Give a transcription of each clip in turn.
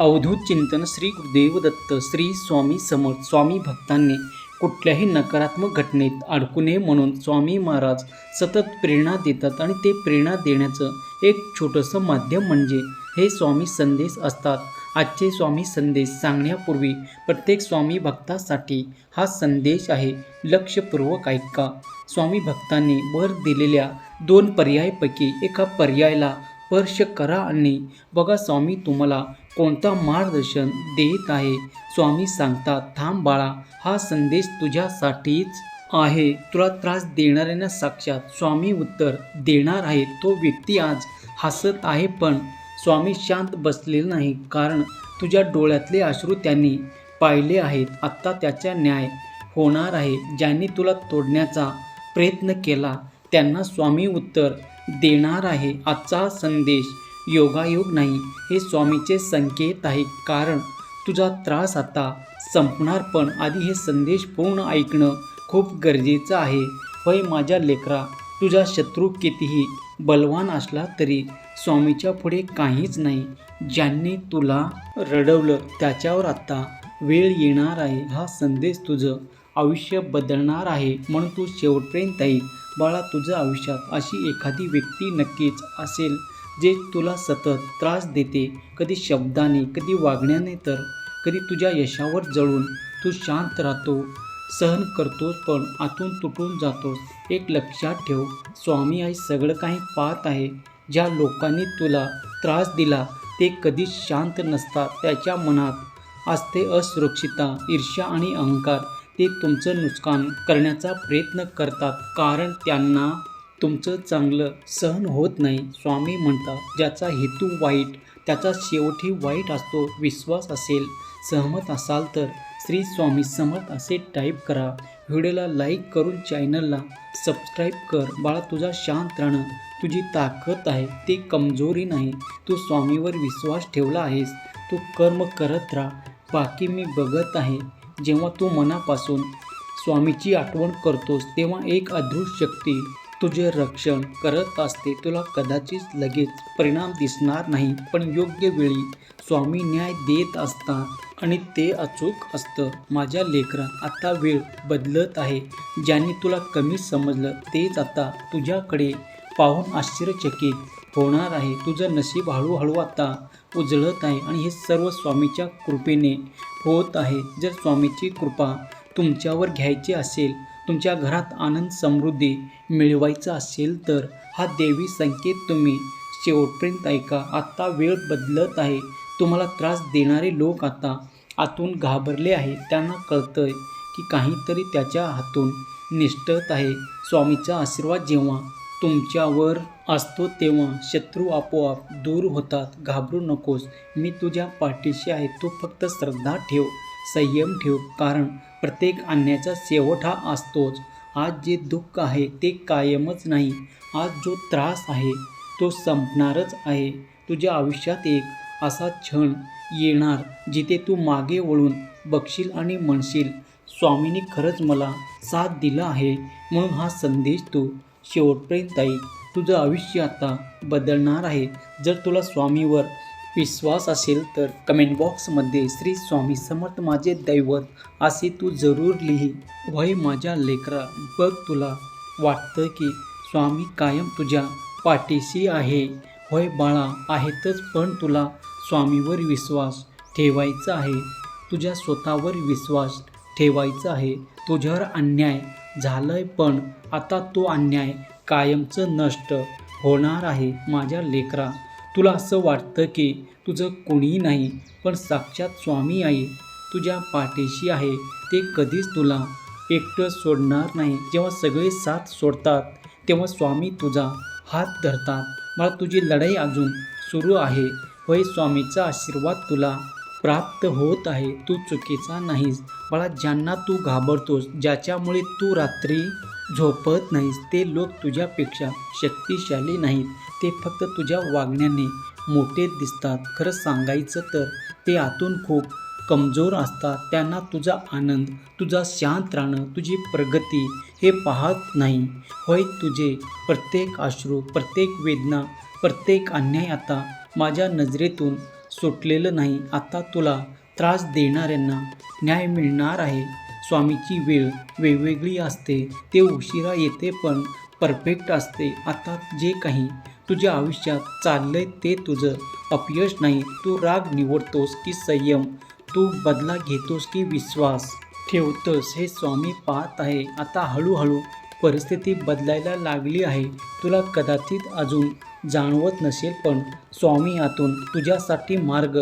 अवधूत चिंतन श्री गुरुदेव दत्त श्री स्वामी समर्थ. स्वामी भक्तांनी कुठल्याही नकारात्मक घटनेत अडकू नये म्हणून स्वामी महाराज सतत प्रेरणा देतात आणि ते प्रेरणा देण्याचं एक छोटंसं माध्यम म्हणजे हे स्वामी संदेश असतात. आजचे स्वामी संदेश सांगण्यापूर्वी प्रत्येक स्वामी भक्तासाठी हा संदेश आहे. लक्षपूर्वक ऐका. स्वामी भक्तांनी वर दिलेल्या 2 पर्यायापैकी एका पर्यायाला स्पर्श करा आणि बघा स्वामी तुम्हाला कोणता मार्गदर्शन देत आहे. स्वामी सांगतात, थांब बाळा, हा संदेश तुझ्यासाठीच आहे. तुला त्रास देणाऱ्यांना साक्षात स्वामी उत्तर देणार आहे. तो व्यक्ती आज हसत आहे, पण स्वामी शांत बसलेला नाही, कारण तुझ्या डोळ्यातले अश्रू त्यांनी पाहिले आहेत. आत्ता त्याचा न्याय होणार आहे. ज्यांनी तुला तोडण्याचा प्रयत्न केला त्यांना स्वामी उत्तर देणार आहे. आजचा संदेश योगायोग नाही, हे स्वामीचे संकेत आहे, कारण तुझा त्रास आता संपणार. पण आधी हे संदेश पूर्ण ऐकणं खूप गरजेचं आहे. होय माझ्या लेकरा, तुझा शत्रू कितीही बलवान असला तरी स्वामीच्या पुढे काहीच नाही. ज्यांनी तुला रडवलं त्याच्यावर आता वेळ येणार आहे. हा संदेश तुझं आयुष्य बदलणार आहे, म्हणून तू शेवटपर्यंत ऐक. बाळा, तुझ्या आयुष्यात अशी एखादी व्यक्ती नक्कीच असेल जे तुला सतत त्रास देते, कधी शब्दाने, कधी वागण्याने, तर कधी तुझ्या यशावर जळून. तू शांत राहतो, सहन करतोस, पण आतून तुटून जातोस. एक लक्षात ठेव, स्वामी आई सगळं काही पाहत आहे. ज्या लोकांनी तुला त्रास दिला ते कधीच शांत नसतात. त्याच्या मनात असते असुरक्षितता, ईर्ष्या आणि अहंकार. ते तुमचं नुकसान करण्याचा प्रयत्न करतात, कारण त्यांना तुमचं चांगलं सहन होत नाही. स्वामी म्हणतात, ज्याचा हेतू वाईट त्याचा शेवटही वाईट असतो. विश्वास असेल, सहमत असाल तर श्री स्वामी समर्थ असे टाईप करा. व्हिडिओला लाईक करून चॅनलला सबस्क्राईब कर. बाळा, तुझा शांत राहणं तुझी ताकद आहे, ती कमजोरी नाही. तू स्वामीवर विश्वास ठेवला आहेस, तू कर्म करत राहा, बाकी मी बघत आहे. जेव्हा तू मनापासून स्वामीची आठवण करतोस तेव्हा एक अदृश्य शक्ती तुझे रक्षण करत असते. तुला कदाचित लगेच परिणाम दिसणार नाही, पण योग्य वेळी स्वामी न्याय देत असतात आणि ते अचूक असतं. माझ्या लेकरा, आता वेळ बदलत आहे. ज्यांनी तुला कमी समजलं तेच आता तुझ्याकडे पाहून आश्चर्यचकित होणार आहे. तुझं नशीब हळूहळू आता उजळत आहे आणि हे सर्व स्वामीच्या कृपेने होत आहे. जर स्वामीची कृपा तुमच्यावर घ्यायची असेल, तुमच्या घरात आनंद समृद्धी मिळवायचं असेल, तर हा देवी संकेत तुम्ही शेवटपर्यंत ऐका. आता वेळ बदलत आहे. तुम्हाला त्रास देणारे लोक आता आतून घाबरले आहेत. त्यांना कळतंय की काहीतरी त्याच्या हातून निसटत आहे. स्वामीचा आशीर्वाद जेव्हा तुमच्यावर असतो तेव्हा शत्रू आपोआप दूर होतात. घाबरू नकोस, मी तुझ्या पाठीशी आहे. तू फक्त श्रद्धा ठेव, संयम ठेव, कारण प्रत्येक अन्यायाचा शेवट हा असतोच. आज जे दुःख आहे ते कायमच नाही. आज जो त्रास आहे तो संपणारच आहे. तुझ्या आयुष्यात एक असा क्षण येणार जिथे तू मागे वळून बघशील आणि म्हणशील, स्वामींनी खरंच मला साथ दिला आहे. म्हणून हा संदेश तू शेवटपर्यंत ऐक. तुझं आयुष्य आता बदलणार आहे. जर तुला स्वामीवर विश्वास असेल तर कमेंट बॉक्समध्ये श्री स्वामी समर्थ माझे दैवत असे तू जरूर लिही. वय माझ्या लेकरा, बघ, तुला वाटतं की स्वामी कायम तुझ्या पाठीशी आहे. होय बाळा, आहेतच, पण तुला स्वामीवर विश्वास ठेवायचा आहे. तुझ्या स्वतःवर विश्वास ठेवायचा आहे. तुझ्यावर अन्याय झालाय, पण आता तो अन्याय कायमचं नष्ट होणार आहे. माझ्या लेकरा, तुला असं वाटतं की तुझं कोणीही नाही, पण साक्षात स्वामी आई तुझ्या पाठीशी आहे. ते कधीच तुला एकटं सोडणार नाही. जेव्हा सगळे साथ सोडतात तेव्हा स्वामी तुझा हात धरतात. मला तुझी लढाई अजून सुरू आहे. होय, स्वामीचा आशीर्वाद तुला प्राप्त होत आहे. तू चुकीचा नाहीस बाळा. ज्यांना तू घाबरतोस, ज्याच्यामुळे तू रात्री झोपत नाहीस, ते लोक तुझ्यापेक्षा शक्तिशाली नाहीत. ते फक्त तुझ्या वागण्याने मोठे दिसतात. खरं सांगायचं तर ते आतून खूप कमजोर असतात. त्यांना तुझा आनंद, तुझा शांत राहणं, तुझी प्रगती हे पाहत नाही. होय, तुझे प्रत्येक अश्रू, प्रत्येक वेदना, प्रत्येक अन्याय आता माझ्या नजरेतून सुटलेलं नाही. आता तुला त्रास देणाऱ्यांना न्याय मिळणार आहे. स्वामीची वेळ वेगवेगळी असते. ते उशिरा येते पण परफेक्ट असते. आता जे काही तुझ्या आयुष्यात चाललंय ते तुझं अपयश नाही. तू राग निवडतोस की संयम? तू बदला घेतोस की विश्वास ठेवतोस हे स्वामी पाहत आहे. आता हळूहळू परिस्थिती बदलायला लागली आहे. तुला कदाचित अजून जाणवत नसेल पण स्वामी आतून तुझ्यासाठी मार्ग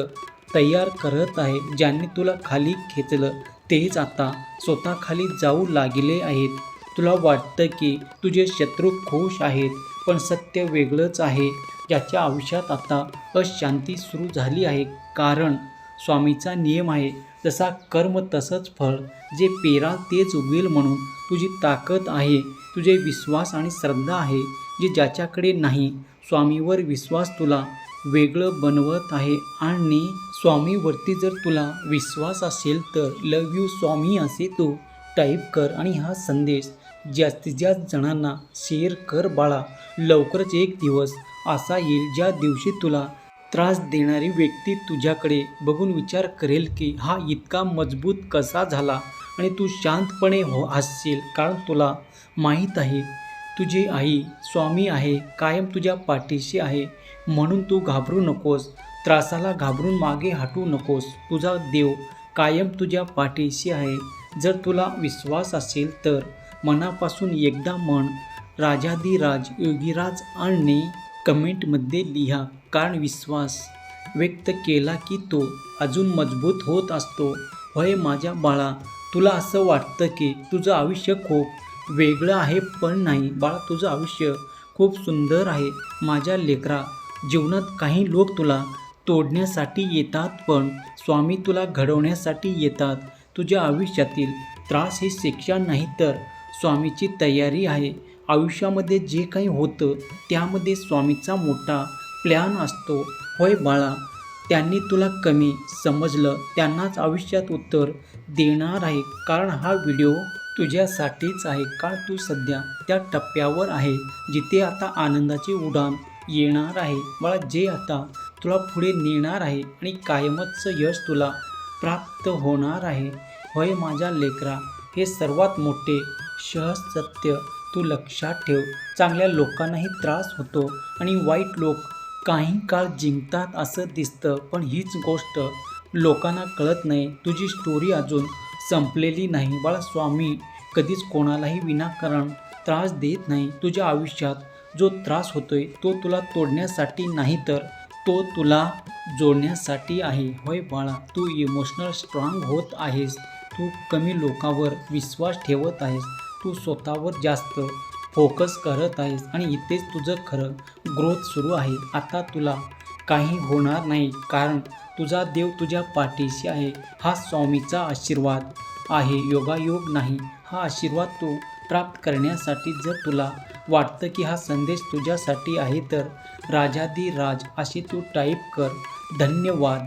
तयार करत आहे. ज्यांनी तुला खाली खेचलं तेच आता स्वतः खाली जाऊ लागले आहेत. तुला वाटतं की तुझे शत्रू खुश आहेत पण सत्य वेगळंच आहे. ज्याच्या आयुष्यात आता अशांती सुरू झाली आहे. कारण स्वामीचा नियम आहे, जसा कर्म तसंच फळ. जे पेराल तेच उगवेल म्हणून तुझी ताकद आहे, तुझे विश्वास आणि श्रद्धा आहे जे ज्याच्याकडे नाही. स्वामीवर विश्वास तुला वेगळं बनवत आहे. आणि स्वामीवरती जर तुला विश्वास असेल तर लव यू स्वामी असे तू टाईप कर आणि हा संदेश जास्तीत जास्त जणांना शेअर कर बाळा. लवकरच एक दिवस असा येईल ज्या दिवशी तुला त्रास देणारी व्यक्ती तुझ्याकडे बघून विचार करेल की हा इतका मजबूत कसा झाला. आणि तू शांतपणे हसशील कारण तुला माहीत आहे तुझी आई स्वामी आहे, कायम तुझ्या पाठीशी आहे. म्हणून तू घाबरू नकोस, त्रासाला घाबरून मागे हटू नकोस. तुझा देव कायम तुझ्या पाठीशी आहे. जर तुला विश्वास असेल तर मनापासून एकदा म्हण राजाधिराज योगीराज आणि कमेंटमध्ये लिहा. कारण विश्वास व्यक्त केला की तो अजून मजबूत होत असतो. होय माझ्या बाळा, तुला असं वाटतं की तुझं आयुष्य खूप वेगळं आहे पण नाही बाळा, तुझं आयुष्य खूप सुंदर आहे. माझ्या लेकरा, जीवनात काही लोक तुला तोडण्यासाठी येतात पण स्वामी तुला घडवण्यासाठी येतात. तुझ्या आयुष्यातील त्रास ही शिक्षा नाही तर स्वामीची तयारी आहे. आयुष्यामध्ये जे काही होतं त्यामध्ये स्वामीचा मोठा प्लॅन असतो. होय बाळा, त्यांनी तुला कमी समजलं त्यांनाच आयुष्यात उत्तर देणार आहे. कारण हा व्हिडिओ तुझ्यासाठीच आहे. कारण तू सध्या त्या टप्प्यावर आहे जिथे आता आनंदाची उडान येणार आहे बाळा, जे आता तुला पुढे नेणार आहे आणि कायमचं यश तुला प्राप्त होणार आहे. होय माझ्या लेकरा, हे सर्वात मोठे सहज सत्य तू लक्षात ठेव. चांगल्या लोकांनाही त्रास होतो आणि वाईट लोक काही काळ जिंकतात असं दिसतं पण हीच गोष्ट लोकांना कळत नाही. तुझी स्टोरी अजून संपलेली नाही बाळा. स्वामी कधीच कोणालाही विनाकारण त्रास देत नाही. तुझ्या आयुष्यात जो त्रास होतोय तो तुला तोडण्यासाठी नाही तर तो तुला जोडण्यासाठी आहे. होय बाळा, तू इमोशनल स्ट्रॉंग होत आहेस. तू कमी लोकांवर विश्वास ठेवत आहेस. तू स्वतःवर जास्त फोकस करत आहेस आणि इथेच तुझं खरं ग्रोथ सुरू आहे. आता तुला काही होणार नाही कारण तुझा देव तुझ्या पाठीशी आहे. हा स्वामीचा आशीर्वाद आहे, योगायोग नाही. हा आशीर्वाद तू प्राप्त करण्यासाठी जर तुला वाटतं की हा संदेश तुझ्यासाठी आहे तर राजाधिराज असे तू टाईप कर. धन्यवाद.